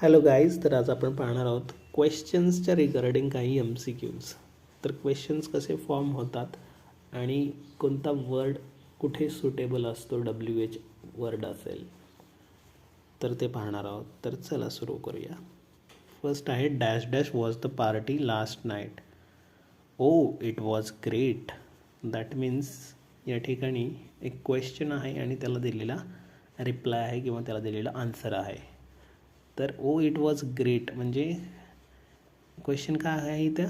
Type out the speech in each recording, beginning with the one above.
Hello guys, तर आज आपण पाहणार आहोत क्वेश्चन्सच्या रिगार्डिंग काही MCQs. तर क्वेश्चन्स कसे फॉर्म होतात आणि कोणता वर्ड कुठे सुटेबल असतो, WH वर्ड असेल तर ते पाहणार आहोत. तर चला सुरू करूया. फर्स्ट आहे dash dash was the party last night. It was great. That means या ठिकाणी एक क्वेश्चन आहे आणि त्याला दिलेला रिप्लाय आहे किंवा त्याला दिलेला आन्सर आहे. तर इट वॉज ग्रेट म्हणजे क्वेश्चन काय आहे इथं,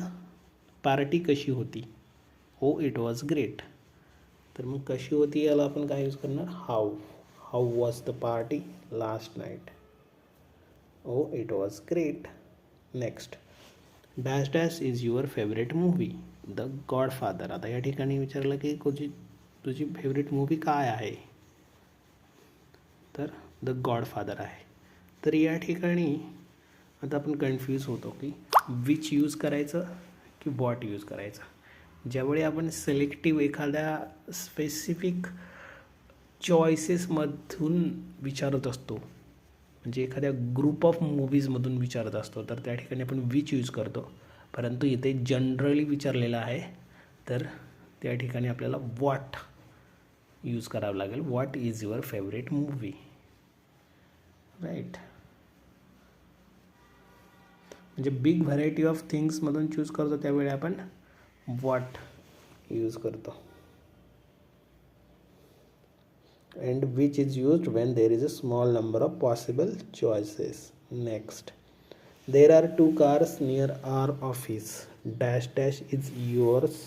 पार्टी कशी होती. It was great. तर मग कशी होती याला आपण काय यूज करणार, how was the party last night. It was great. Next, dash dash is your favourite movie. The godfather. आता या ठिकाणी विचारलं की तुझी फेवरेट मूवी काय आहे, तर द गॉडफादर आहे. तर या ठिकाणी आता आपण कन्फ्यूज होतो की विच यूज करायचं की वॉट यूज करायचं. ज्यावेळी आपण सिलेक्टिव्ह एखाद्या स्पेसिफिक चॉईसेसमधून विचारत असतो, म्हणजे एखाद्या ग्रुप ऑफ मूवीजमधून विचारत असतो, तर त्या ठिकाणी आपण विच यूज करतो. परंतु इथे जनरली विचारलेलं आहे, तर त्या ठिकाणी आपल्याला वॉट यूज करावं लागेल. What is your favourite movie, right. म्हणजे बिग व्हरायटी ऑफ थिंग्समधून चूज करतो त्यावेळी आपण वॉट यूज करतो. And which is used when there is a small number of possible choices. Next, there are 2 cars near our office. Dash dash is yours.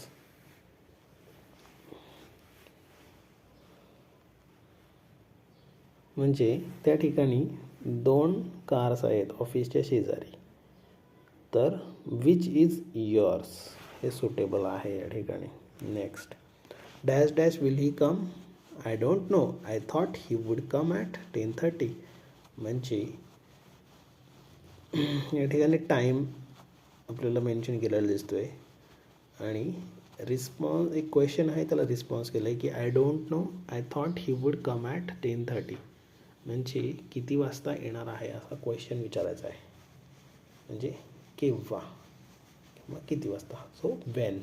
म्हणजे त्या ठिकाणी 2 cars आहेत ऑफिसच्या शेजारी, तर विच इज युअर्स हे सुटेबल आहे या ठिकाणी. Next, dash dash will he come. I don't know. I thought he would come at 10:30. म्हणजे या ठिकाणी टाईम आपल्याला मेन्शन केलेला दिसतो आहे आणि रिस्पॉन्स, एक क्वेश्चन आहे त्याला रिस्पॉन्स केला आहे की I don't know. I thought he would come at 10:30. म्हणजे किती वाजता येणार आहे असा क्वेश्चन विचारायचा आहे, म्हणजे केव्हा किंवा किती वाजता. So when.